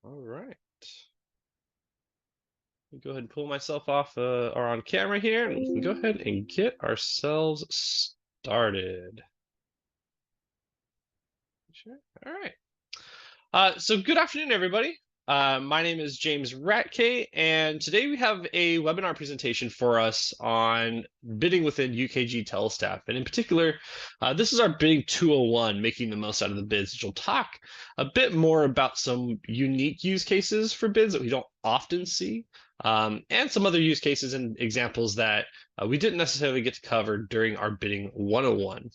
All right. Let me go ahead and pull myself off or on camera here, and we can go ahead and get ourselves started. Sure. All right. So good afternoon, everybody. My name is James Ratke, and today we have a webinar presentation for us on bidding within UKG TeleStaff. And in particular, this is our Bidding 201, making the most out of the bids, which will talk a bit more about some unique use cases for bids that we don't often see, and some other use cases and examples that we didn't necessarily get to cover during our Bidding 101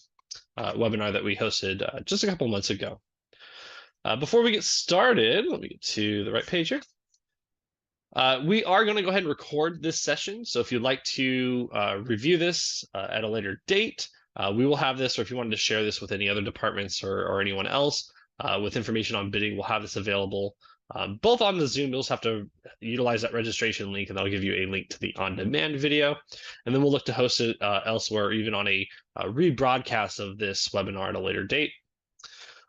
webinar that we hosted just a couple months ago. Before we get started, let me get to the right page here. We are going to go ahead and record this session. So if you'd like to review this at a later date, we will have this, or if you wanted to share this with any other departments or anyone else with information on bidding, we'll have this available both on the Zoom. You'll just have to utilize that registration link, and that'll give you a link to the on-demand video. And then we'll look to host it elsewhere, or even on a rebroadcast of this webinar at a later date.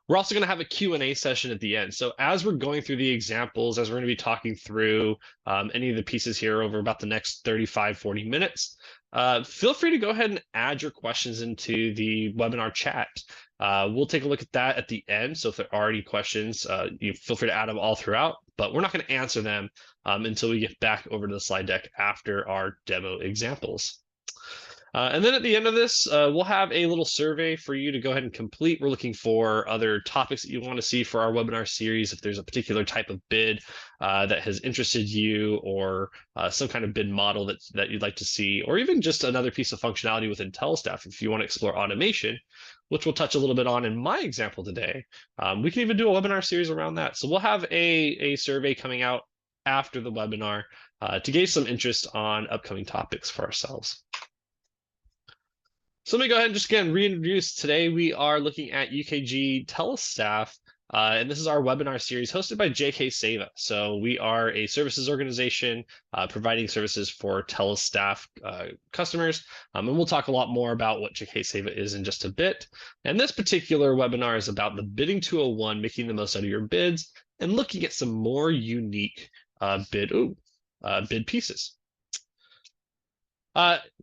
We're also going to have a Q&A session at the end. So as we're going through the examples, as we're going to be talking through any of the pieces here over about the next 35, 40 minutes, feel free to go ahead and add your questions into the webinar chat. We'll take a look at that at the end. So if there are any questions, you feel free to add them all throughout, but we're not going to answer them until we get back over to the slide deck after our demo examples. And then at the end of this, we'll have a little survey for you to go ahead and complete. We're looking for other topics that you want to see for our webinar series. If there's a particular type of bid that has interested you, or some kind of bid model that you'd like to see, or even just another piece of functionality within TeleStaff, if you want to explore automation, which we'll touch a little bit on in my example today, we can even do a webinar series around that. So we'll have a survey coming out after the webinar to gauge some interest on upcoming topics for ourselves. So let me go ahead and just again reintroduce. Today we are looking at UKG TeleStaff, and this is our webinar series hosted by JK Seva. So we are a services organization providing services for TeleStaff customers, and we'll talk a lot more about what JK Seva is in just a bit. And this particular webinar is about the Bidding 201, making the most out of your bids, and looking at some more unique bid pieces.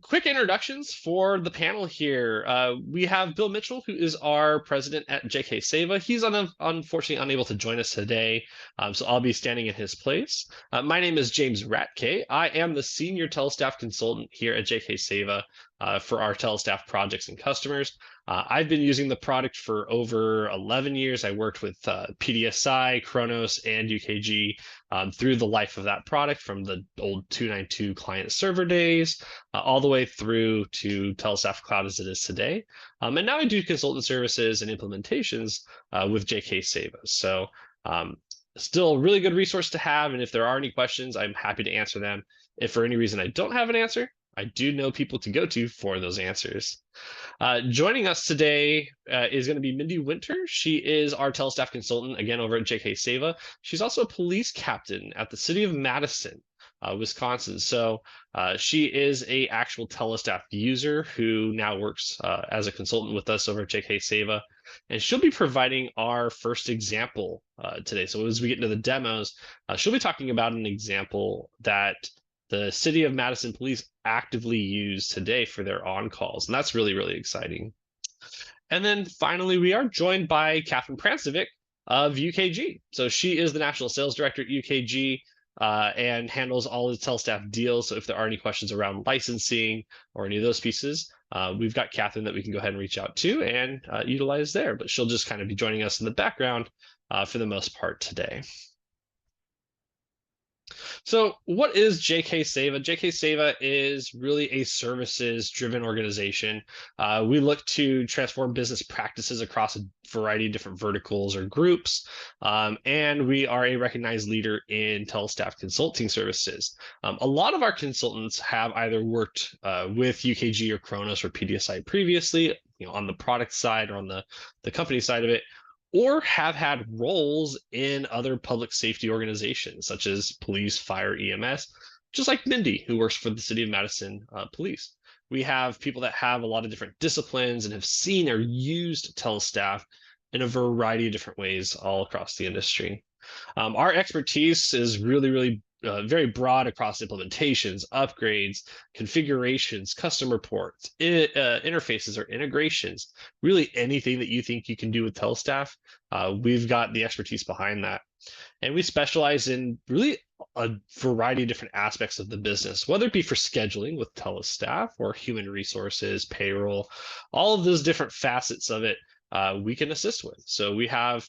Quick introductions for the panel here. We have Bill Mitchell, who is our president at JK Seva. He's unfortunately unable to join us today, so I'll be standing in his place. My name is James Ratke. I am the senior TeleStaff consultant here at JK Seva for our TeleStaff projects and customers. I've been using the product for over 11 years. I worked with PDSI, Kronos, and UKG through the life of that product, from the old 292 client server days all the way through to TeleStaff Cloud as it is today. And now I do consultant services and implementations with JK Seva. So still a really good resource to have. And if there are any questions, I'm happy to answer them. If for any reason I don't have an answer, I do know people to go to for those answers. Joining us today is going to be Mindy Winter. She is our TeleStaff consultant, again, over at JK Seva. She's also a police captain at the city of Madison, Wisconsin. So she is a actual TeleStaff user who now works as a consultant with us over at JK Seva. And she'll be providing our first example today. So as we get into the demos, she'll be talking about an example that the City of Madison Police actively use today for their on-calls. And that's really, really exciting. And then finally, we are joined by Catherine Prancevic of UKG. So she is the National Sales Director at UKG and handles all the TeleStaff deals. So if there are any questions around licensing or any of those pieces, we've got Catherine that we can go ahead and reach out to and utilize there. But she'll just kind of be joining us in the background for the most part today. So what is JK Seva? JK Seva is really a services-driven organization. We look to transform business practices across a variety of different verticals or groups, and we are a recognized leader in TeleStaff consulting services. A lot of our consultants have either worked with UKG or Kronos or PDSI previously, on the product side or on the company side of it, or have had roles in other public safety organizations such as police, fire, EMS, just like Mindy, who works for the City of Madison Police. We have people that have a lot of different disciplines and have seen or used TeleStaff in a variety of different ways all across the industry. Our expertise is really very broad across implementations, upgrades, configurations, custom reports, interfaces or integrations. Really anything that you think you can do with TeleStaff, we've got the expertise behind that. And we specialize in really a variety of different aspects of the business, whether it be for scheduling with TeleStaff or human resources, payroll, all of those different facets of it, we can assist with. So we have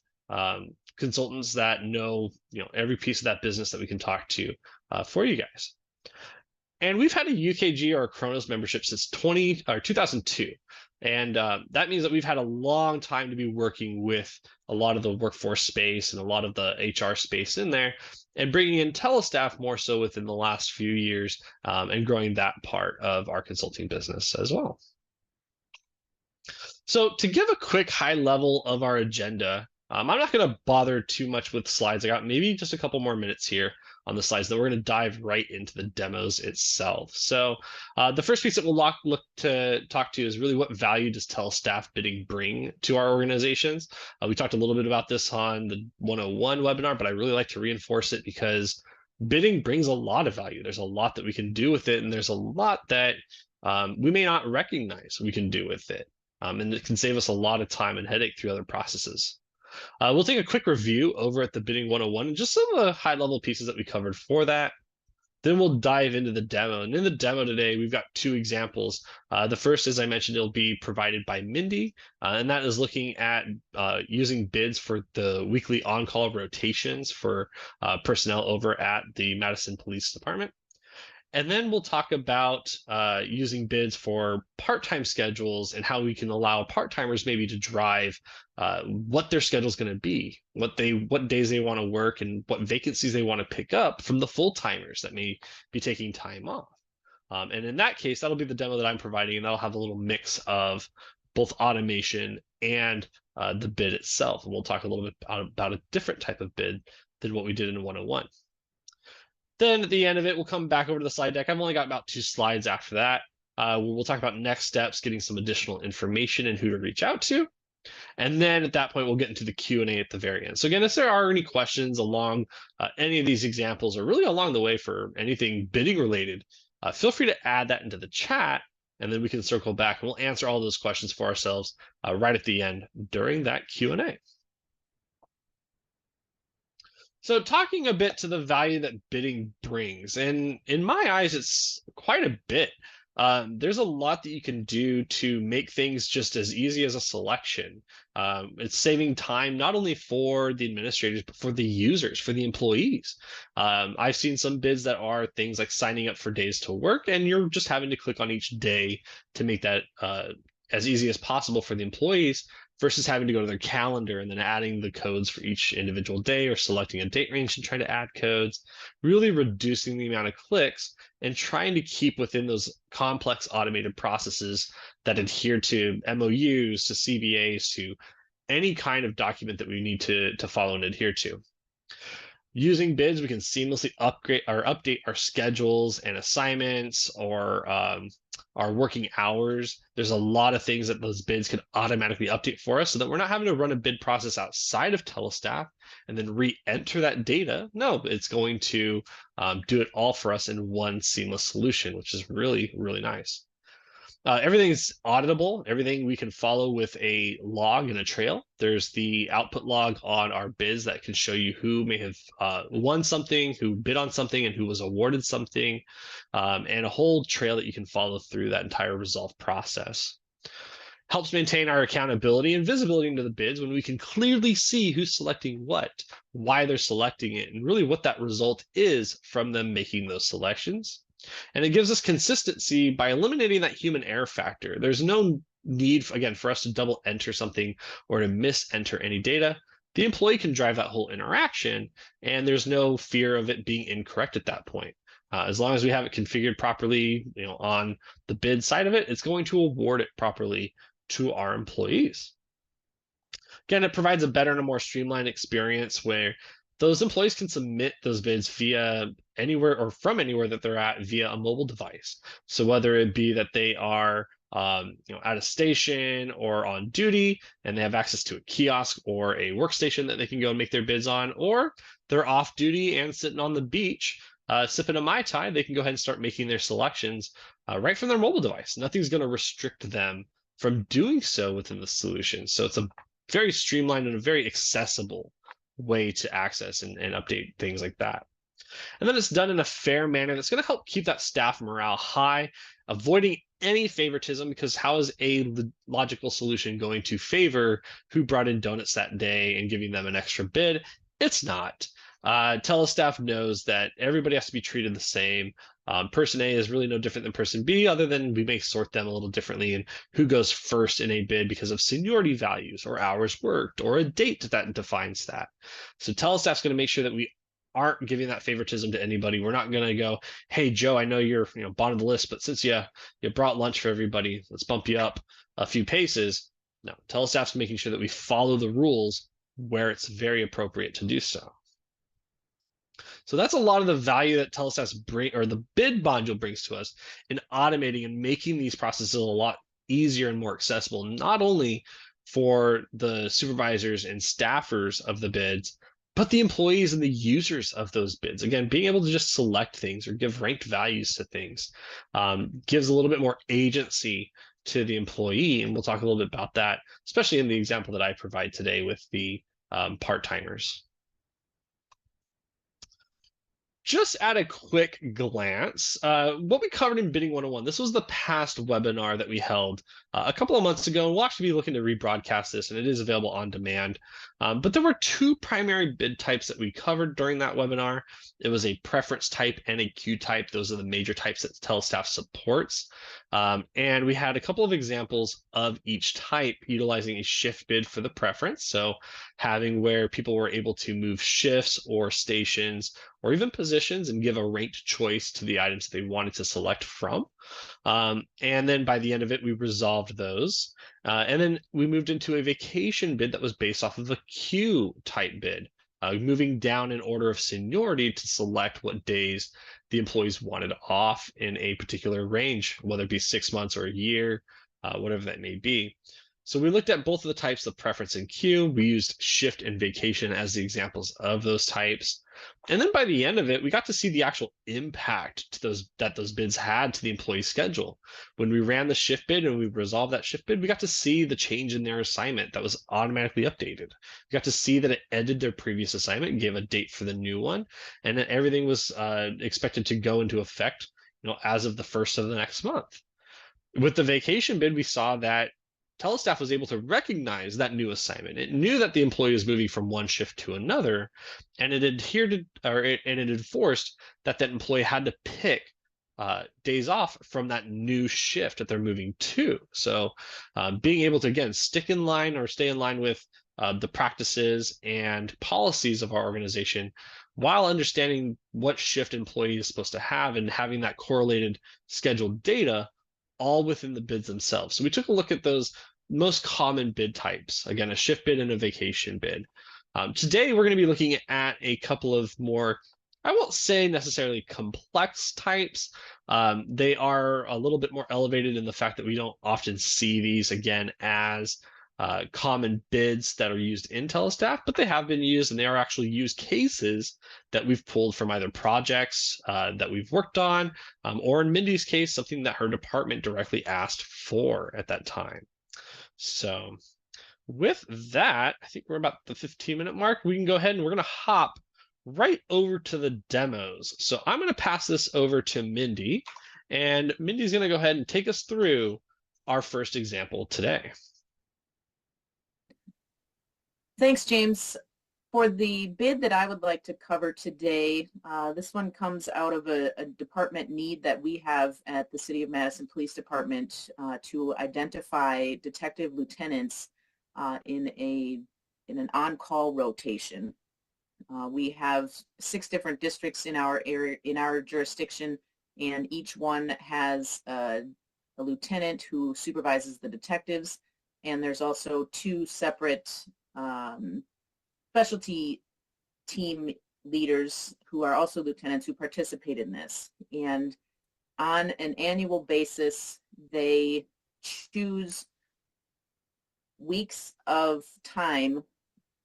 consultants that know, every piece of that business that we can talk to for you guys. And we've had a UKG or a Kronos membership since 2002. And that means that we've had a long time to be working with a lot of the workforce space and a lot of the HR space in there, and bringing in TeleStaff more so within the last few years, and growing that part of our consulting business as well. So to give a quick high level of our agenda, I'm not going to bother too much with slides. I got maybe just a couple more minutes here on the slides, that we're going to dive right into the demos itself. So the first piece that we'll look to talk to is really what value does TeleStaff bidding bring to our organizations. We talked a little bit about this on the 101 webinar, but I really like to reinforce it because bidding brings a lot of value. There's a lot that we can do with it, and there's a lot that we may not recognize we can do with it. And it can save us a lot of time and headache through other processes. We'll take a quick review over at the Bidding 101 and just some of the high-level pieces that we covered for that. Then we'll dive into the demo. And in the demo today, we've got two examples. The first, as I mentioned, it'll be provided by Mindy, and that is looking at using bids for the weekly on-call rotations for personnel over at the Madison Police Department. And then we'll talk about using bids for part-time schedules and how we can allow part-timers maybe to drive what their schedule is going to be, what days they want to work, and what vacancies they want to pick up from the full-timers that may be taking time off. And in that case, that'll be the demo that I'm providing, and that'll have a little mix of both automation and the bid itself. And we'll talk a little bit about a different type of bid than what we did in 101. Then at the end of it, we'll come back over to the slide deck. I've only got about 2 slides after that. We'll talk about next steps, getting some additional information and who to reach out to. And then at that point, we'll get into the Q&A at the very end. So again, if there are any questions along any of these examples, or really along the way for anything bidding related, feel free to add that into the chat, and then we can circle back and we'll answer all those questions for ourselves right at the end during that Q&A. So talking a bit to the value that bidding brings, and in my eyes, it's quite a bit. There's a lot that you can do to make things just as easy as a selection. It's saving time not only for the administrators, but for the users, for the employees. I've seen some bids that are things like signing up for days to work, and you're just having to click on each day to make that as easy as possible for the employees, versus having to go to their calendar and then adding the codes for each individual day, or selecting a date range and trying to add codes, really reducing the amount of clicks and trying to keep within those complex automated processes that adhere to MOUs, to CBAs, to any kind of document that we need to follow and adhere to. Using bids, we can seamlessly upgrade or update our schedules and assignments, or our working hours. There's a lot of things that those bids can automatically update for us, so that we're not having to run a bid process outside of TeleStaff and then re-enter that data. No, it's going to do it all for us in one seamless solution, which is really, really nice. Everything's auditable. Everything we can follow with a log and a trail. There's the output log on our bids that can show you who may have won something, who bid on something, and who was awarded something, and a whole trail that you can follow through that entire resolve process. Helps maintain our accountability and visibility into the bids when we can clearly see who's selecting what, why they're selecting it, and really what that result is from them making those selections. And it gives us consistency by eliminating that human error factor. There's no need, again, for us to double enter something or to mis-enter any data. The employee can drive that whole interaction, and there's no fear of it being incorrect at that point. As long as we have it configured properly, on the bid side of it, it's going to award it properly to our employees. Again, it provides a better and a more streamlined experience where those employees can submit those bids via anywhere or from anywhere that they're at via a mobile device. So whether it be that they are at a station or on duty, and they have access to a kiosk or a workstation that they can go and make their bids on, or they're off duty and sitting on the beach, sipping a Mai Tai, they can go ahead and start making their selections right from their mobile device. Nothing's going to restrict them from doing so within the solution. So it's a very streamlined and a very accessible way to access and update things like that. And then it's done in a fair manner that's going to help keep that staff morale high, avoiding any favoritism, because how is a logical solution going to favor who brought in donuts that day and giving them an extra bid? It's not. TeleStaff knows that everybody has to be treated the same. Person A is really no different than person B, other than we may sort them a little differently in who goes first in a bid because of seniority values or hours worked or a date that defines that. So TeleStaff's going to make sure that we aren't giving that favoritism to anybody. We're not going to go, hey, Joe, I know you're bottom of the list, but since you brought lunch for everybody, let's bump you up a few paces. No, TeleStaff's making sure that we follow the rules where it's very appropriate to do so. So that's a lot of the value that TeleStaff's the bid module brings to us in automating and making these processes a lot easier and more accessible, not only for the supervisors and staffers of the bids, but the employees and the users of those bids. Again, being able to just select things or give ranked values to things gives a little bit more agency to the employee. And we'll talk a little bit about that, especially in the example that I provide today with the part-timers. Just at a quick glance, what we covered in Bidding 101, this was the past webinar that we held a couple of months ago, and we'll actually be looking to rebroadcast this, and it is available on demand. But there were two primary bid types that we covered during that webinar. It was a preference type and a queue type. Those are the major types that TeleStaff supports. And we had a couple of examples of each type utilizing a shift bid for the preference. So having where people were able to move shifts or stations or even positions and give a ranked choice to the items they wanted to select from. And then by the end of it, we resolved those. And then we moved into a vacation bid that was based off of a queue type bid, moving down in order of seniority to select what days the employees wanted off in a particular range, whether it be 6 months or a year, whatever that may be. So we looked at both of the types of preference and queue. We used shift and vacation as the examples of those types. And then by the end of it, we got to see the actual impact to those bids had to the employee schedule. When we ran the shift bid and we resolved that shift bid, we got to see the change in their assignment that was automatically updated. We got to see that it ended their previous assignment and gave a date for the new one, and that everything was expected to go into effect, as of the first of the next month. With the vacation bid, we saw that TeleStaff was able to recognize that new assignment. It knew that the employee was moving from one shift to another, and it enforced that employee had to pick days off from that new shift that they're moving to. So being able to, again, stay in line with the practices and policies of our organization while understanding what shift employee is supposed to have and having that correlated scheduled data all within the bids themselves. So we took a look at those most common bid types, again, a shift bid and a vacation bid. Today, we're going to be looking at a couple of more, I won't say necessarily complex types. They are a little bit more elevated in the fact that we don't often see these, again, as common bids that are used in TeleStaff, but they have been used, and they are actually use cases that we've pulled from either projects that we've worked on, or in Mindy's case, something that her department directly asked for at that time. So with that, I think we're about the 15-minute mark. We can go ahead and we're going to hop right over to the demos. So I'm going to pass this over to Mindy, and Mindy's going to go ahead and take us through our first example today. Thanks, James. For the bid that I would like to cover today, this one comes out of a department need that we have at the City of Madison Police Department to identify detective lieutenants in an on-call rotation. We have 6 different districts in our area, in our jurisdiction, and each one has a lieutenant who supervises the detectives, and there's also 2 separate specialty team leaders who are also lieutenants who participate in this. And on an annual basis, they choose weeks of time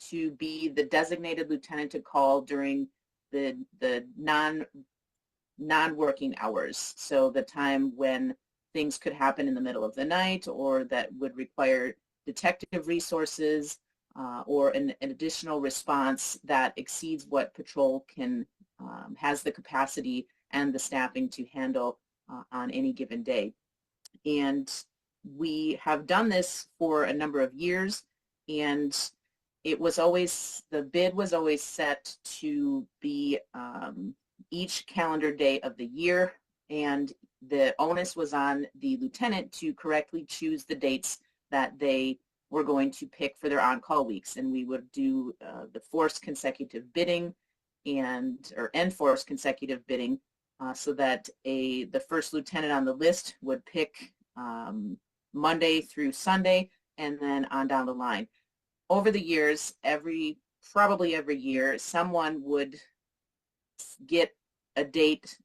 to be the designated lieutenant to call during the non-working hours. So the time when things could happen in the middle of the night, or that would require detective resources, or an additional response that exceeds what patrol can has the capacity and the staffing to handle on any given day. And we have done this for a number of years, and it was always, the bid was always set to be each calendar day of the year, and the onus was on the lieutenant to correctly choose the dates that they were going to pick for their on-call weeks. And we would do the forced consecutive bidding or enforced consecutive bidding, so that the first lieutenant on the list would pick Monday through Sunday, and then on down the line. Over the years, probably every year, someone would get a date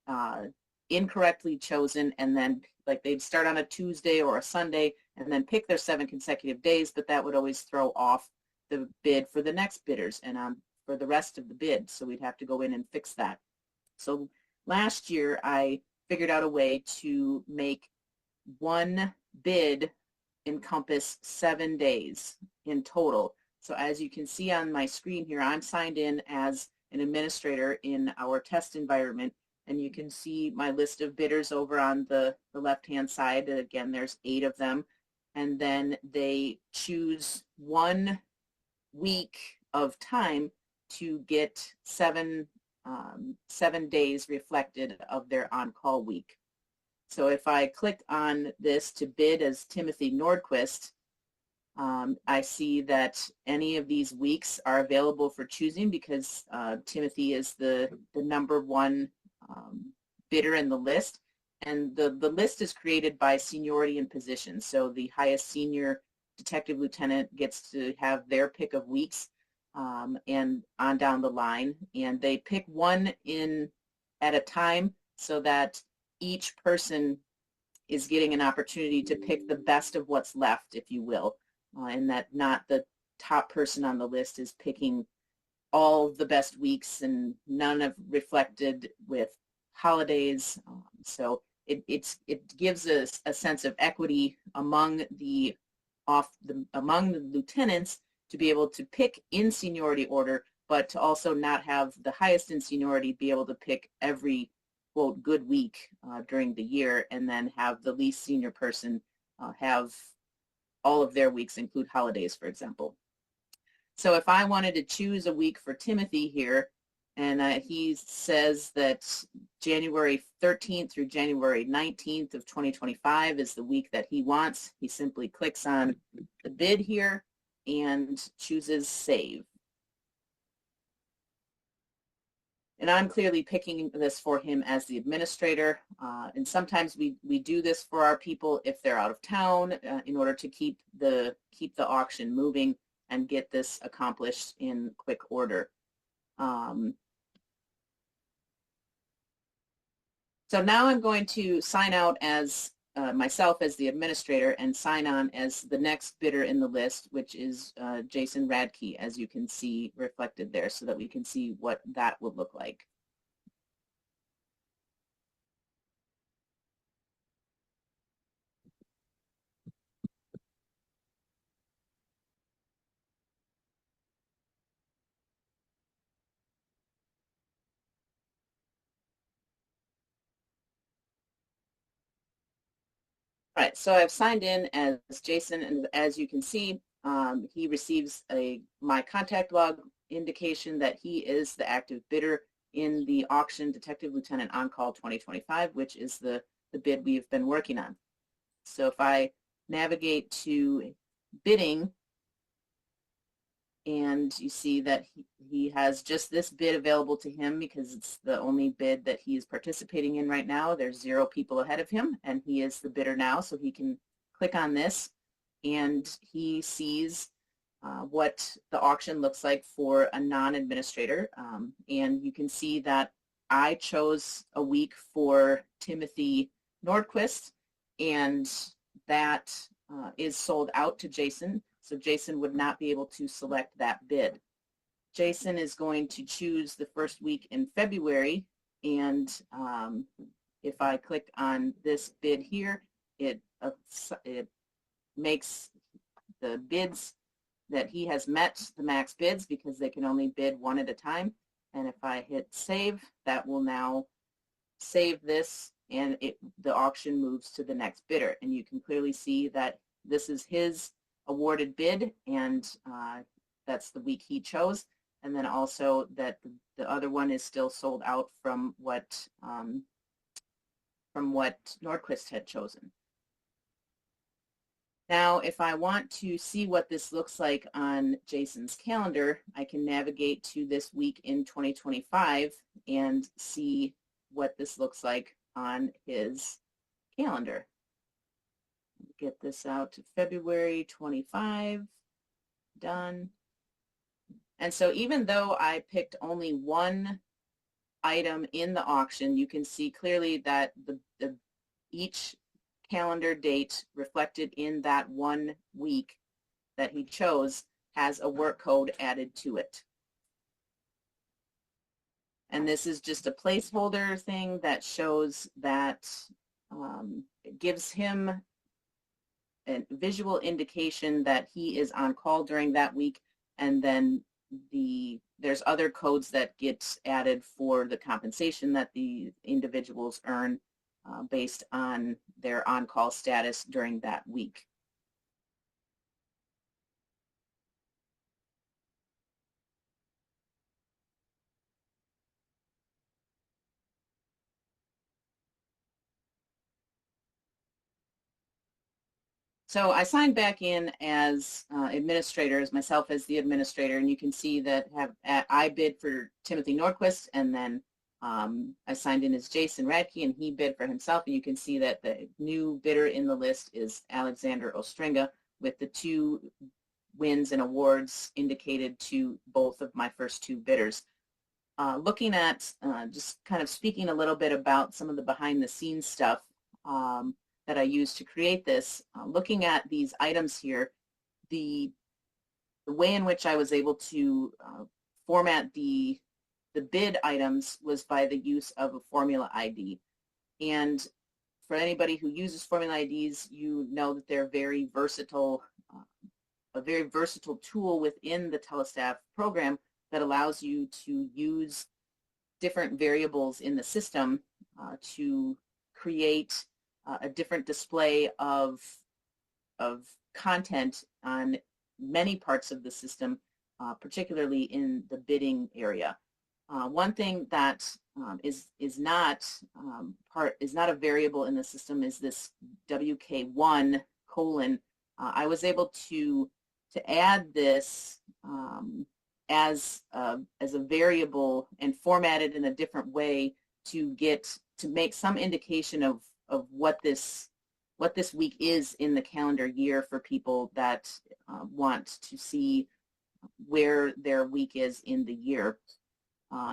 incorrectly chosen, and then like they'd start on a Tuesday or a Sunday and then pick their 7 consecutive days, but that would always throw off the bid for the next bidders and for the rest of the bid. So we'd have to go in and fix that. So last year I figured out a way to make one bid encompass 7 days in total. So as you can see on my screen here, I'm signed in as an administrator in our test environment, and you can see my list of bidders over on the left-hand side. Again, there's 8 of them, and then they choose 1 week of time to get 7 days reflected of their on-call week. So if I click on this to bid as Timothy Nordquist, I see that any of these weeks are available for choosing, because Timothy is the number 1 bidder in the list. And the list is created by seniority and position. So the highest senior detective lieutenant gets to have their pick of weeks, and on down the line. And they pick one in at a time, so that each person is getting an opportunity to pick the best of what's left, if you will, and that not the top person on the list is picking all the best weeks and none of reflected with holidays. So it gives us a sense of equity among the lieutenants to be able to pick in seniority order, but to also not have the highest in seniority be able to pick every quote good week during the year, and then have the least senior person have all of their weeks include holidays, for example. So if I wanted to choose a week for Timothy here, and he says that January 13th through January 19th of 2025 is the week that he wants, he simply clicks on the bid here and chooses save. And I'm clearly picking this for him as the administrator. And sometimes we do this for our people if they're out of town, in order to keep the auction moving and get this accomplished in quick order. So now I'm going to sign out as myself as the administrator and sign on as the next bidder in the list, which is Jason Radke, as you can see reflected there, so that we can see what that would look like. All right, so I've signed in as Jason, and as you can see, he receives my contact log indication that he is the active bidder in the auction Detective Lieutenant On-Call 2025, which is the bid we've been working on. So if I navigate to bidding, and you see that he has just this bid available to him because it's the only bid that he is participating in right now. There's 0 people ahead of him, and he is the bidder now, so he can click on this and he sees what the auction looks like for a non-administrator. And you can see that I chose a week for Timothy Nordquist, and that is sold out to Jason. So Jason would not be able to select that bid. Jason is going to choose the first week in February, and if I click on this bid here, it makes the bids that he has met the max bids because they can only bid one at a time. And if I hit save, that will now save this, and the auction moves to the next bidder. And you can clearly see that this is his awarded bid, and that's the week he chose. And then also that the other one is still sold out from what Nordquist had chosen. Now, if I want to see what this looks like on Jason's calendar, I can navigate to this week in 2025 and see what this looks like on his calendar. Get this out to February 25, done. And so even though I picked only one item in the auction, you can see clearly that each calendar date reflected in that 1 week that he chose has a work code added to it. And this is just a placeholder thing that shows that it gives him a visual indication that he is on call during that week, and then there's other codes that get added for the compensation that the individuals earn based on their on-call status during that week. So I signed back in as administrators, myself as the administrator, and you can see that I bid for Timothy Nordquist, and then I signed in as Jason Radke, and he bid for himself. And you can see that the new bidder in the list is Alexander Ostringa, with the 2 wins and awards indicated to both of my first 2 bidders. Looking at just kind of speaking a little bit about some of the behind the scenes stuff that I used to create this, looking at these items here, the way in which I was able to format the bid items was by the use of a formula ID. And for anybody who uses formula IDs, you know that they're very versatile, a very versatile tool within the TeleStaff program that allows you to use different variables in the system to create a different display of content on many parts of the system, particularly in the bidding area. One thing that is not a variable in the system is this WK1 colon. I was able to add this as a variable and format it in a different way to make some indication of what this week is in the calendar year for people that want to see where their week is in the year.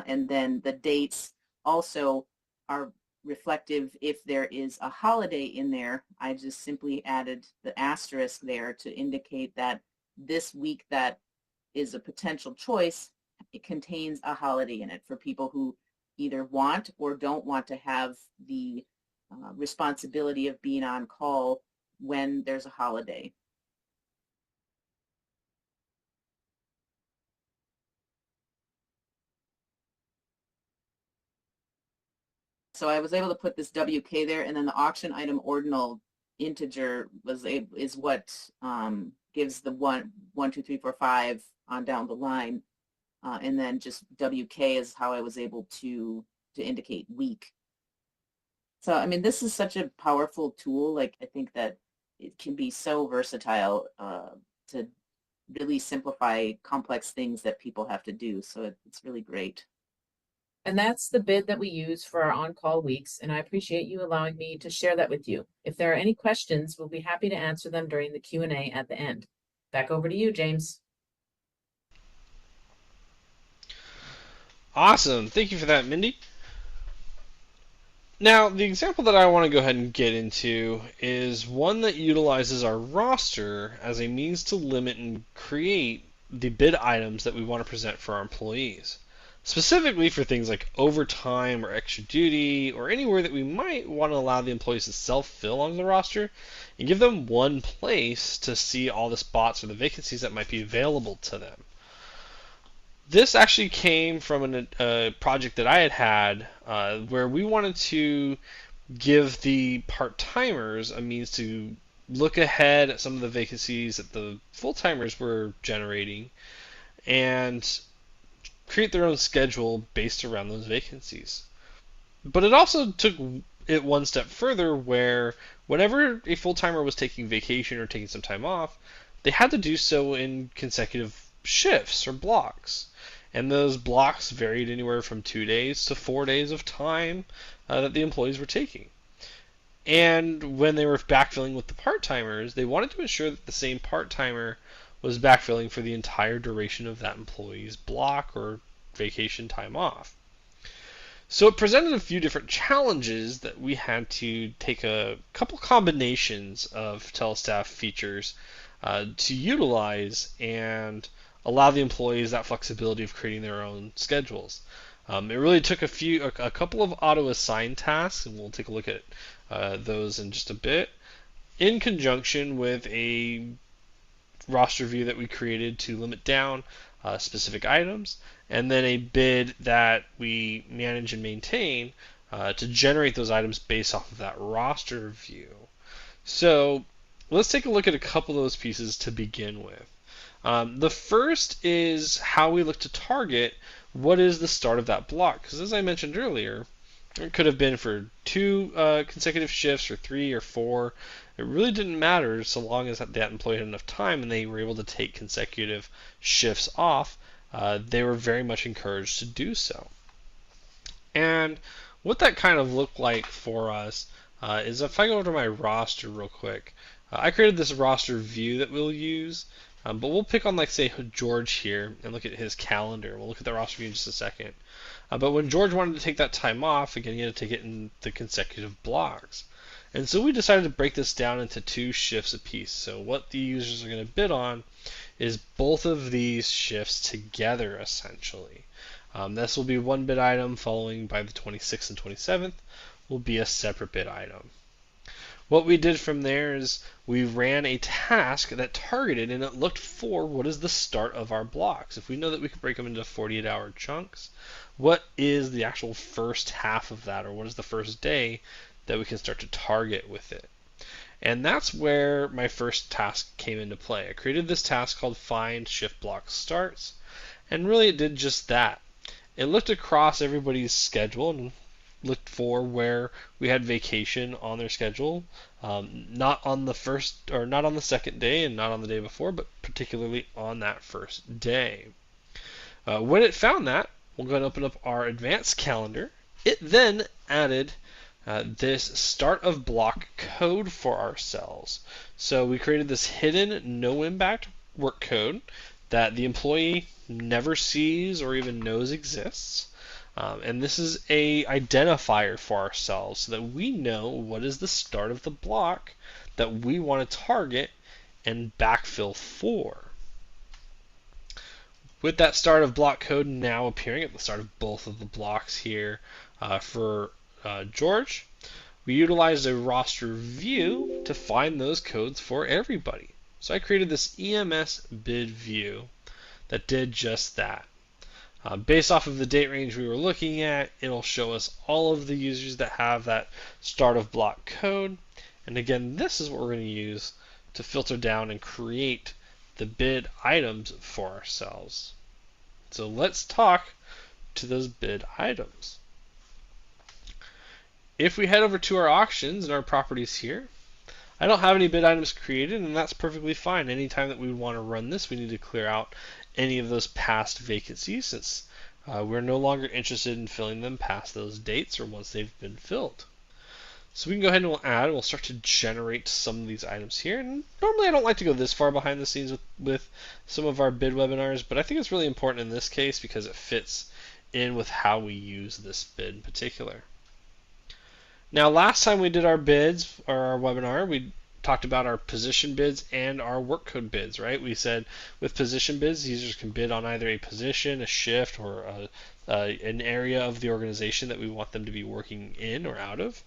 And then the dates also are reflective. If there is a holiday in there, I just simply added the asterisk there to indicate that this week that is a potential choice, it contains a holiday in it for people who either want or don't want to have the responsibility of being on call when there's a holiday. So I was able to put this WK there, and then the auction item ordinal integer is what gives the 1, 2, 3, 4, 5 on down the line, and then just WK is how I was able to indicate week. So I mean, this is such a powerful tool. Like, I think that it can be so versatile to really simplify complex things that people have to do. So it's really great. And that's the bid that we use for our on-call weeks, and I appreciate you allowing me to share that with you. If there are any questions, we'll be happy to answer them during the Q&A at the end. Back over to you, James. Awesome. Thank you for that, Mindy. Now, the example that I want to go ahead and get into is one that utilizes our roster as a means to limit and create the bid items that we want to present for our employees. Specifically for things like overtime or extra duty or anywhere that we might want to allow the employees to self-fill on the roster and give them one place to see all the spots or the vacancies that might be available to them. This actually came from a project that I had where we wanted to give the part-timers a means to look ahead at some of the vacancies that the full-timers were generating and create their own schedule based around those vacancies. But it also took it one step further where whenever a full-timer was taking vacation or taking some time off, they had to do so in consecutive shifts or blocks. And those blocks varied anywhere from 2 days to 4 days of time that the employees were taking. And when they were backfilling with the part-timers, they wanted to ensure that the same part-timer was backfilling for the entire duration of that employee's block or vacation time off. So it presented a few different challenges that we had to take a couple combinations of TeleStaff features to utilize and allow the employees that flexibility of creating their own schedules. It really took a couple of auto-assigned tasks, and we'll take a look at those in just a bit, in conjunction with a roster view that we created to limit down specific items, and then a bid that we manage and maintain to generate those items based off of that roster view. So let's take a look at a couple of those pieces to begin with. The first is how we look to target what is the start of that block. Because as I mentioned earlier, it could have been for 2 consecutive shifts or 3 or 4. It really didn't matter so long as that employee had enough time and they were able to take consecutive shifts off. They were very much encouraged to do so. And what that kind of looked like for us is if I go over to my roster real quick, I created this roster view that we'll use. But we'll pick on, like, say, George here and look at his calendar. We'll look at the roster view in just a second. But when George wanted to take that time off, again, he had to take it in the consecutive blocks. And so we decided to break this down into 2 shifts apiece. So what the users are going to bid on is both of these shifts together, essentially. This will be one bid item, following by the 26th and 27th will be a separate bid item. What we did from there is we ran a task that targeted and it looked for what is the start of our blocks. If we know that we could break them into 48-hour chunks, what is the actual first half of that, or what is the first day that we can start to target with it? And that's where my first task came into play. I created this task called Find Shift Block Starts, and really it did just that. It looked across everybody's schedule and looked for where we had vacation on their schedule, not on the first or not on the second day and not on the day before, but particularly on that first day. When it found that, we'll go and open up our advanced calendar. It then added this start of block code for ourselves. So we created this hidden no impact work code that the employee never sees or even knows exists. And this is a identifier for ourselves so that we know what is the start of the block that we want to target and backfill for. With that start of block code now appearing at the start of both of the blocks here for George, we utilized a roster view to find those codes for everybody. So I created this EMS bid view that did just that. Based off of the date range we were looking at, it'll show us all of the users that have that start of block code. And again, this is what we're going to use to filter down and create the bid items for ourselves. So let's talk to those bid items. If we head over to our auctions and our properties here, I don't have any bid items created, and that's perfectly fine. Anytime that we would want to run this, we need to clear out any of those past vacancies since we're no longer interested in filling them past those dates or once they've been filled. So we can go ahead and we'll start to generate some of these items here. And normally I don't like to go this far behind the scenes with some of our bid webinars, but I think it's really important in this case because it fits in with how we use this bid in particular. Now, last time we did our bids or our webinar, we talked about our position bids and our work code bids, right? We said with position bids, users can bid on either a position, a shift, or an area of the organization that we want them to be working in or out of.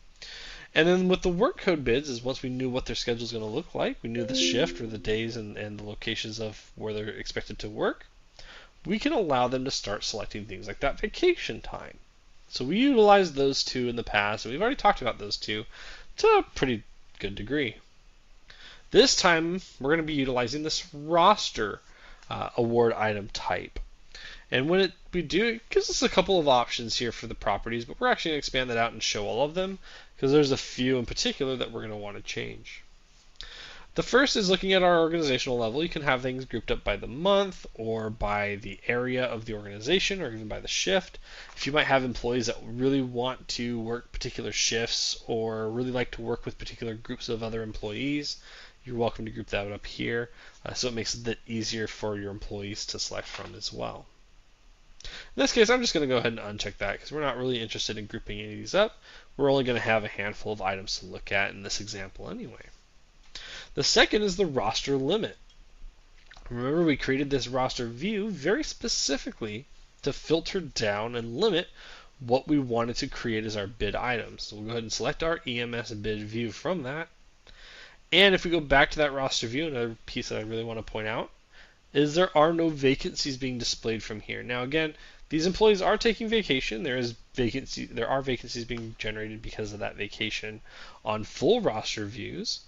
And then with the work code bids is once we knew what their schedule is going to look like, we knew the shift or the days and the locations of where they're expected to work, we can allow them to start selecting things like that vacation time. So we utilized those two in the past, and we've already talked about those two to a pretty good degree. This time, we're going to be utilizing this roster award item type. And when we do, it gives us a couple of options here for the properties, but we're actually going to expand that out and show all of them because there's a few in particular that we're going to want to change. The first is looking at our organizational level. You can have things grouped up by the month or by the area of the organization or even by the shift. If you might have employees that really want to work particular shifts or really like to work with particular groups of other employees, you're welcome to group that up here so it makes it easier for your employees to select from as well. In this case, I'm just going to go ahead and uncheck that because we're not really interested in grouping any of these up. We're only going to have a handful of items to look at in this example anyway. The second is the roster limit. Remember, we created this roster view very specifically to filter down and limit what we wanted to create as our bid items. So we'll go ahead and select our EMS bid view from that. And if we go back to that roster view, another piece that I really want to point out is there are no vacancies being displayed from here. Now again, these employees are taking vacation. There are vacancies being generated because of that vacation on full roster views.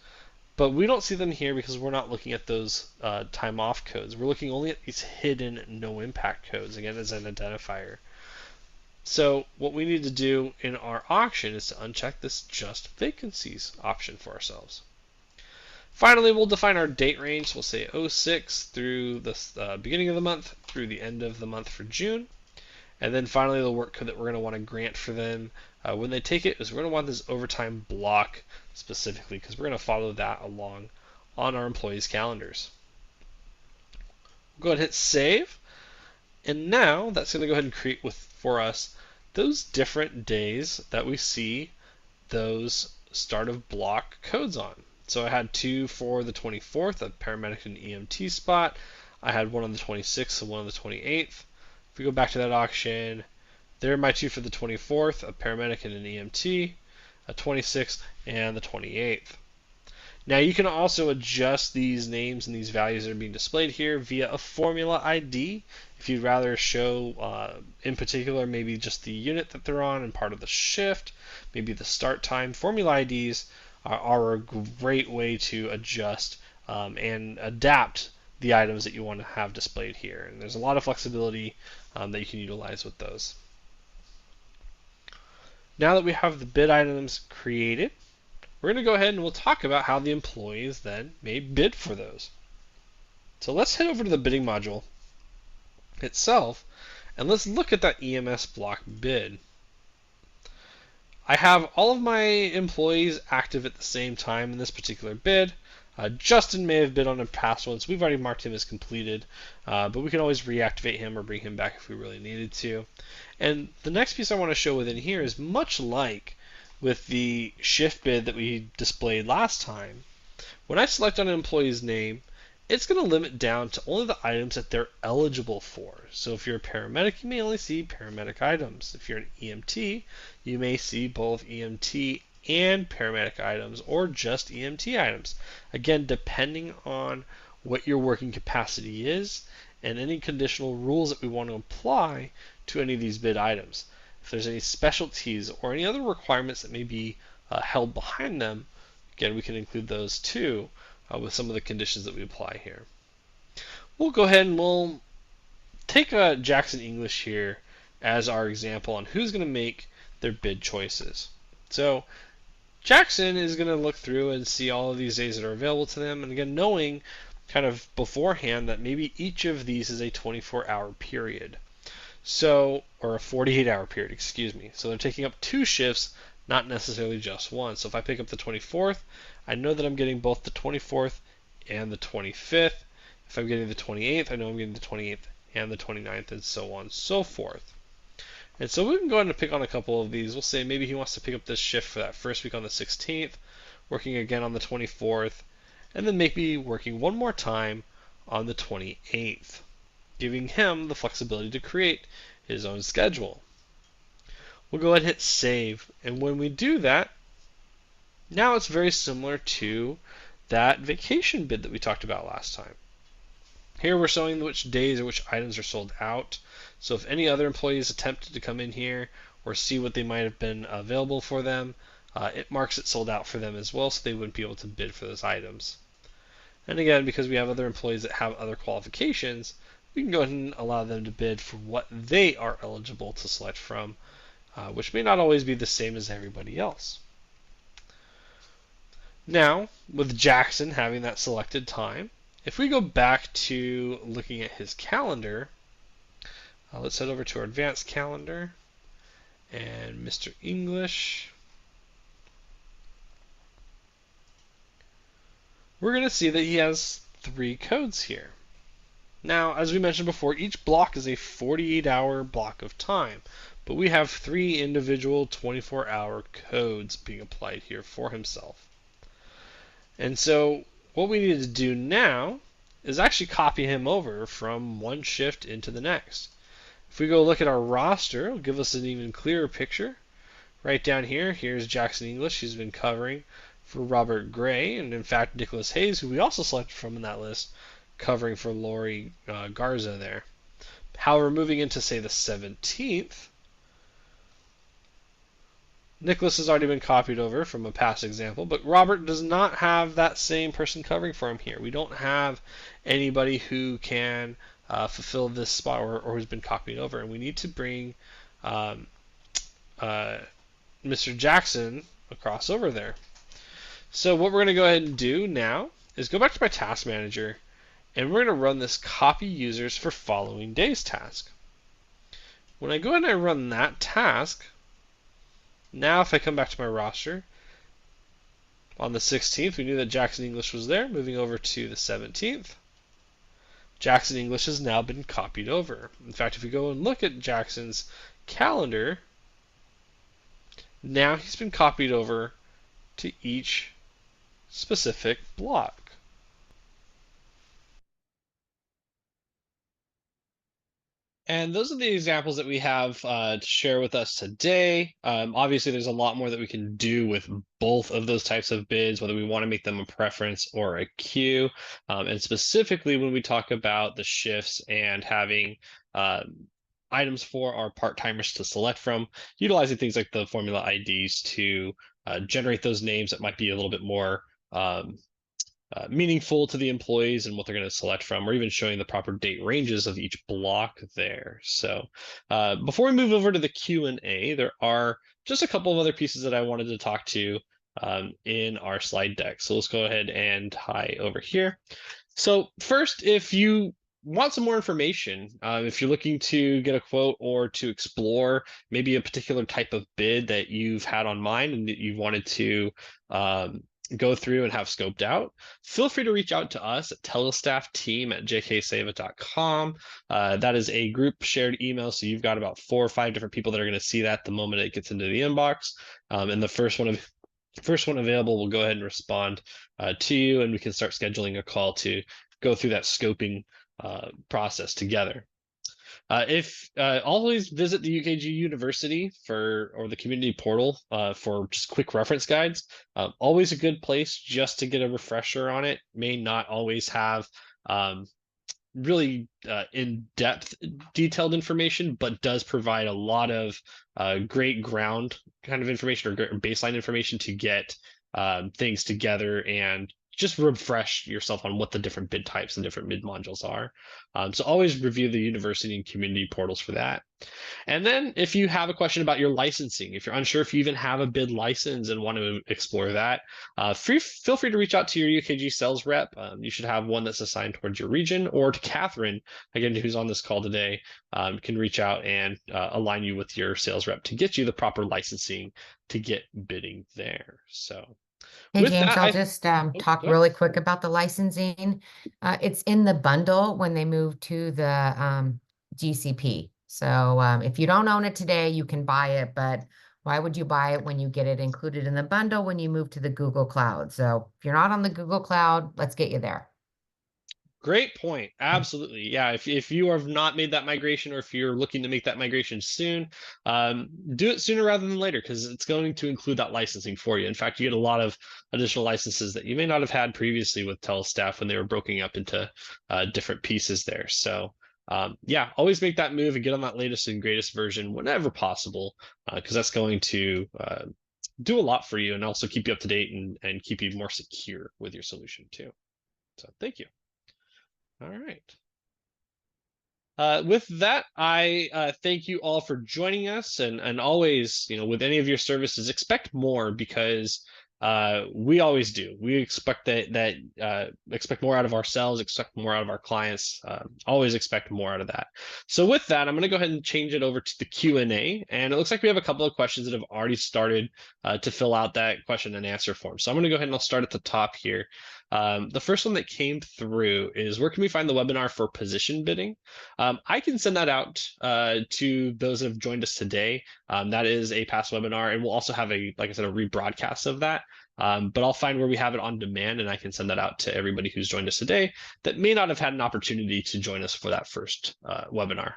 But we don't see them here because we're not looking at those time off codes. We're looking only at these hidden no impact codes, again, as an identifier. So what we need to do in our auction is to uncheck this just vacancies option for ourselves. Finally, we'll define our date range. We'll say 06 through the beginning of the month through the end of the month for June. And then finally, the work code that we're going to want to grant for them when they take it is we're going to want this overtime block specifically because we're going to follow that along on our employees' calendars. We'll go ahead and hit save. And now that's going to go ahead and create for us those different days that we see those start of block codes on. So I had two for the 24th, a paramedic and EMT spot. I had one on the 26th and one on the 28th. If we go back to that auction, there are my two for the 24th, a paramedic and an EMT, a 26th, and the 28th. Now you can also adjust these names and these values that are being displayed here via a formula ID. If you'd rather show, in particular, maybe just the unit that they're on and part of the shift, maybe the start time, formula IDs are a great way to adjust and adapt the items that you want to have displayed here. And there's a lot of flexibility that you can utilize with those. Now that we have the bid items created, we're going to go ahead and we'll talk about how the employees then may bid for those. So let's head over to the bidding module itself and let's look at that EMS block bid. I have all of my employees active at the same time in this particular bid. Justin may have bid on a past one, so we've already marked him as completed, but we can always reactivate him or bring him back if we really needed to. And the next piece I want to show within here is much like with the shift bid that we displayed last time. When I select on an employee's name, it's going to limit down to only the items that they're eligible for. So if you're a paramedic, you may only see paramedic items. If you're an EMT, you may see both EMT and paramedic items or just EMT items. Again, depending on what your working capacity is and any conditional rules that we want to apply to any of these bid items. If there's any specialties or any other requirements that may be held behind them, again, we can include those too with some of the conditions that we apply here. We'll go ahead and we'll take Jackson English here as our example on who's going to make their bid choices. So Jackson is going to look through and see all of these days that are available to them, and again, knowing kind of beforehand that maybe each of these is a 24-hour period. So, or a 48-hour period, excuse me. So they're taking up two shifts, not necessarily just one. So if I pick up the 24th, I know that I'm getting both the 24th and the 25th. If I'm getting the 28th, I know I'm getting the 28th and the 29th, and so on and so forth. And so we can go ahead and pick on a couple of these. We'll say maybe he wants to pick up this shift for that first week on the 16th, working again on the 24th, and then maybe working one more time on the 28th, giving him the flexibility to create his own schedule. We'll go ahead and hit save, and when we do that, now it's very similar to that vacation bid that we talked about last time. Here we're showing which days or which items are sold out. So if any other employees attempted to come in here or see what they might have been available for them, it marks it sold out for them as well, so they wouldn't be able to bid for those items. And again, because we have other employees that have other qualifications, we can go ahead and allow them to bid for what they are eligible to select from, which may not always be the same as everybody else. Now, with Jackson having that selected time, if we go back to looking at his calendar, let's head over to our advanced calendar and Mr. English. We're going to see that he has 3 codes here. Now, as we mentioned before, each block is a 48-hour block of time, but we have 3 individual 24-hour codes being applied here for himself. And so what we need to do now is actually copy him over from one shift into the next. If we go look at our roster, it'll give us an even clearer picture. Right down here, here's Jackson English. He's been covering for Robert Gray, and in fact, Nicholas Hayes, who we also selected from in that list, covering for Lori Garza there. However, moving into, say, the 17th, Nicholas has already been copied over from a past example, but Robert does not have that same person covering for him here. We don't have anybody who can fulfill this spot or who's been copied over, and we need to bring Mr. Jackson across over there. So what we're going to go ahead and do now is go back to my task manager, and we're going to run this copy users for following days task. When I go ahead and I run that task, now if I come back to my roster, on the 16th, we knew that Jackson English was there. Moving over to the 17th, Jackson English has now been copied over. In fact, if we go and look at Jackson's calendar, now he's been copied over to each specific block. And those are the examples that we have to share with us today. Obviously, there's a lot more that we can do with both of those types of bids, whether we want to make them a preference or a queue. And specifically, when we talk about the shifts and having items for our part-timers to select from, utilizing things like the formula IDs to generate those names that might be a little bit more meaningful to the employees and what they're going to select from, or even showing the proper date ranges of each block there. So before we move over to the Q&A, there are just a couple of other pieces that I wanted to talk to in our slide deck. So let's go ahead and hi over here. So first, if you want some more information, if you're looking to get a quote or to explore maybe a particular type of bid that you've had on mind and that you wanted to go through and have scoped out, feel free to reach out to us at telestaffteam@jksava.com. That is a group shared email, so you've got about 4 or 5 different people that are going to see that the moment it gets into the inbox. And the first one available will go ahead and respond to you, and we can start scheduling a call to go through that scoping process together. Always visit the UKG University or the community portal for just quick reference guides. Always a good place just to get a refresher on it. May not always have really in-depth detailed information, but does provide a lot of great ground kind of information or baseline information to get things together and just refresh yourself on what the different bid types and different bid modules are. So always review the university and community portals for that. And then if you have a question about your licensing, if you're unsure if you even have a bid license and want to explore that, feel free to reach out to your UKG sales rep. You should have one that's assigned towards your region, or to Catherine, again, who's on this call today, can reach out and align you with your sales rep to get you the proper licensing to get bidding there. So Hey, with James, that, I'll just talk really quick about the licensing. It's in the bundle when they move to the GCP. So if you don't own it today, you can buy it, but why would you buy it when you get it included in the bundle when you move to the Google Cloud? So if you're not on the Google Cloud, let's get you there. Great point. Absolutely. Yeah. If you have not made that migration, or if you're looking to make that migration soon, do it sooner rather than later, because it's going to include that licensing for you. In fact, you get a lot of additional licenses that you may not have had previously with TeleStaff when they were broken up into different pieces there. So yeah, always make that move and get on that latest and greatest version whenever possible, because that's going to do a lot for you and also keep you up to date and keep you more secure with your solution too. So thank you. All right. With that, I thank you all for joining us, and always, with any of your services, expect more, because we always do. We expect expect more out of ourselves, expect more out of our clients. Always expect more out of that. So with that, I'm going to go ahead and change it over to the Q&A, and it looks like we have a couple of questions that have already started to fill out that question and answer form. So I'm going to go ahead and I'll start at the top here. The first one that came through is, where can we find the webinar for position bidding? I can send that out to those that have joined us today. That is a past webinar, and we'll also have like I said, a rebroadcast of that. But I'll find where we have it on demand, and I can send that out to everybody who's joined us today that may not have had an opportunity to join us for that first webinar.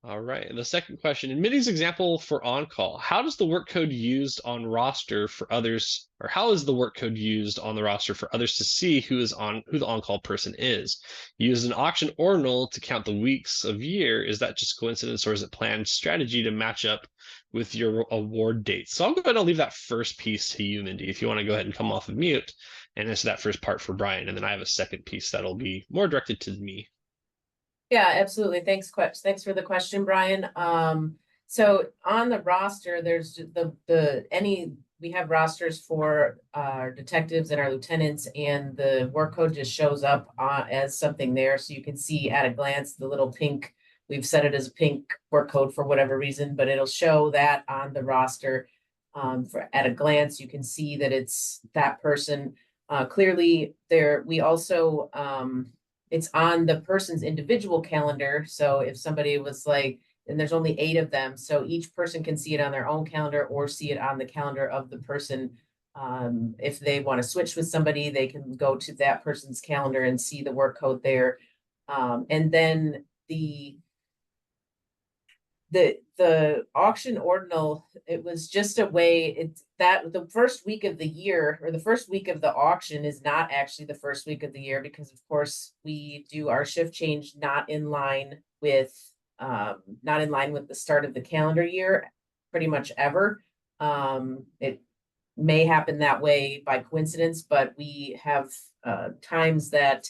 All right. And the second question, in Mitty's example for on-call, how does the work code used on roster for others, or how is the work code used on the roster for others to see who the on-call person is? Use an auction ordinal to count the weeks of year. Is that just coincidence, or is it planned strategy to match up with your award dates? So I'm going to leave that first piece to you, Mindy, if you want to go ahead and come off of mute and answer that first part for Brian. And then I have a second piece that'll be more directed to me. Yeah, absolutely. Thanks for the question, Brian. So on the roster, there's we have rosters for our detectives and our lieutenants, and the work code just shows up as something there. So you can see at a glance the little pink, we've set it as a pink work code for whatever reason, but it'll show that on the roster. At a glance, you can see that it's that person. Clearly there, we also, it's on the person's individual calendar. So if somebody was like, and there's only 8 of them, so each person can see it on their own calendar or see it on the calendar of the person. If they want to switch with somebody, they can go to that person's calendar and see the work code there. And then the auction ordinal, it was just a way, it's that the first week of the year, or the first week of the auction, is not actually the first week of the year, because of course we do our shift change not in line with the start of the calendar year pretty much ever. It may happen that way by coincidence, but we have times that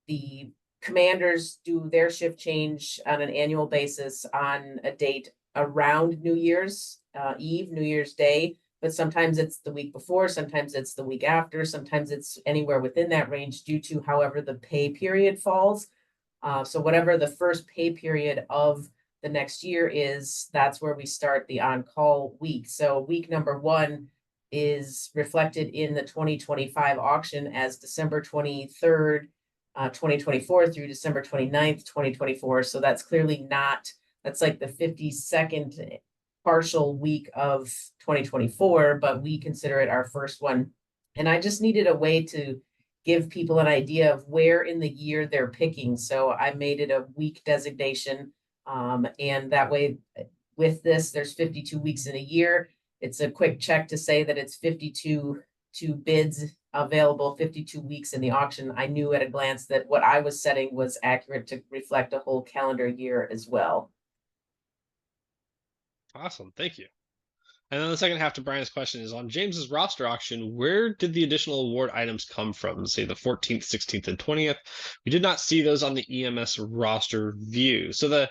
the commanders do their shift change on an annual basis on a date around New Year's Eve, New Year's Day, but sometimes it's the week before, sometimes it's the week after, sometimes it's anywhere within that range due to however the pay period falls. So whatever the first pay period of the next year is, that's where we start the on-call week. So week number 1 is reflected in the 2025 auction as December 23rd, 2024 through December 29th, 2024. So that's clearly not, that's like the 52nd partial week of 2024, but we consider it our first one. And I just needed a way to give people an idea of where in the year they're picking. So I made it a week designation. And that way with this, there's 52 weeks in a year. It's a quick check to say that it's 52 bids available, 52 weeks in the auction. I knew at a glance that what I was setting was accurate to reflect a whole calendar year as well. Awesome, thank you. And then the second half to Brian's question is, on James's roster auction, where did the additional award items come from? Say the 14th, 16th, and 20th. We did not see those on the EMS roster view. So the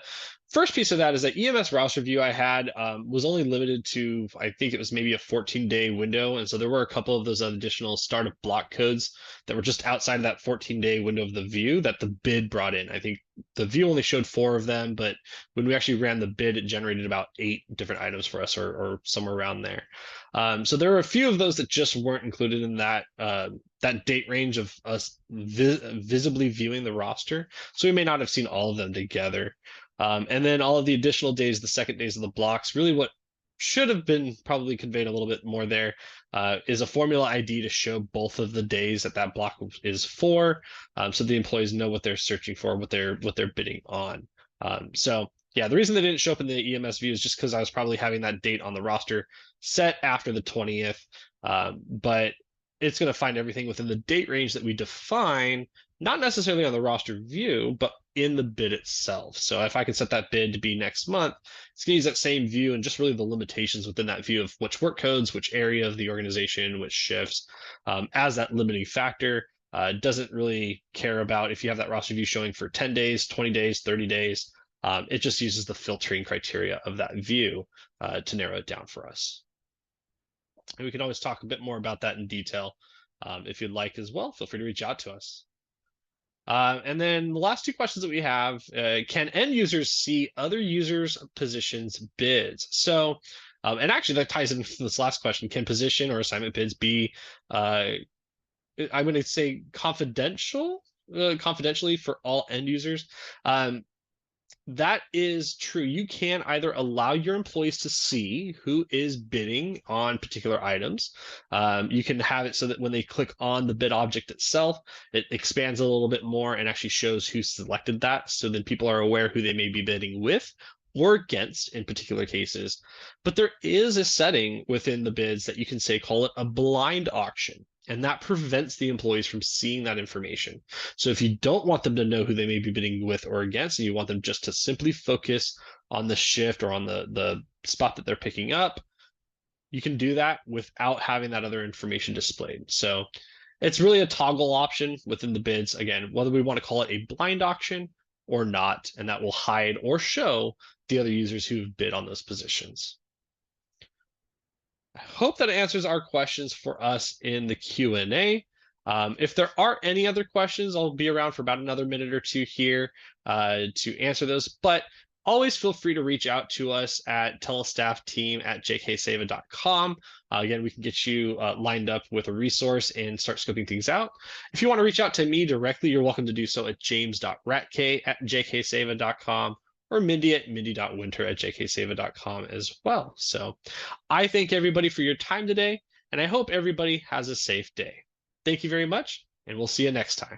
first piece of that is that EMS roster view I had was only limited to, I think it was maybe a 14-day window. And so there were a couple of those additional startup block codes that were just outside of that 14-day window of the view that the bid brought in. I think the view only showed 4 of them, but when we actually ran the bid, it generated about 8 different items for us, or somewhere around there. So there were a few of those that just weren't included in that that date range of us visibly viewing the roster. So we may not have seen all of them together. And then all of the additional days, the second days of the blocks, really what should have been probably conveyed a little bit more there is a formula ID to show both of the days that that block is for, so the employees know what they're searching for, what they're bidding on. So yeah, the reason they didn't show up in the EMS view is just because I was probably having that date on the roster set after the 20th, but it's going to find everything within the date range that we define, not necessarily on the roster view, but in the bid itself. So if I can set that bid to be next month, it's going to use that same view and just really the limitations within that view of which work codes, which area of the organization, which shifts, as that limiting factor. Doesn't really care about if you have that roster view showing for 10 days, 20 days, 30 days. It just uses the filtering criteria of that view to narrow it down for us. And we can always talk a bit more about that in detail if you'd like as well. Feel free to reach out to us. And then the last 2 questions that we have, can end users see other users' positions bids? So, and actually that ties into this last question, can position or assignment bids be, I'm going to say confidentially for all end users? That is true. You can either allow your employees to see who is bidding on particular items. You can have it so that when they click on the bid object itself, it expands a little bit more and actually shows who selected that. So then people are aware who they may be bidding with or against in particular cases. But there is a setting within the bids that you can say, call it a blind auction. And that prevents the employees from seeing that information. So if you don't want them to know who they may be bidding with or against, and you want them just to simply focus on the shift or on the spot that they're picking up, you can do that without having that other information displayed. So it's really a toggle option within the bids, again, whether we want to call it a blind auction or not, and that will hide or show the other users who've bid on those positions. I hope that answers our questions for us in the Q&A. If there are any other questions, I'll be around for about another minute or 2 here to answer those, but always feel free to reach out to us at telestaffteam@jkseva.com. Again, we can get you lined up with a resource and start scoping things out. If you want to reach out to me directly, you're welcome to do so at james.ratk@jkseva.com or Mindy at mindy.winter@jkseva.com as well. So I thank everybody for your time today, and I hope everybody has a safe day. Thank you very much, and we'll see you next time.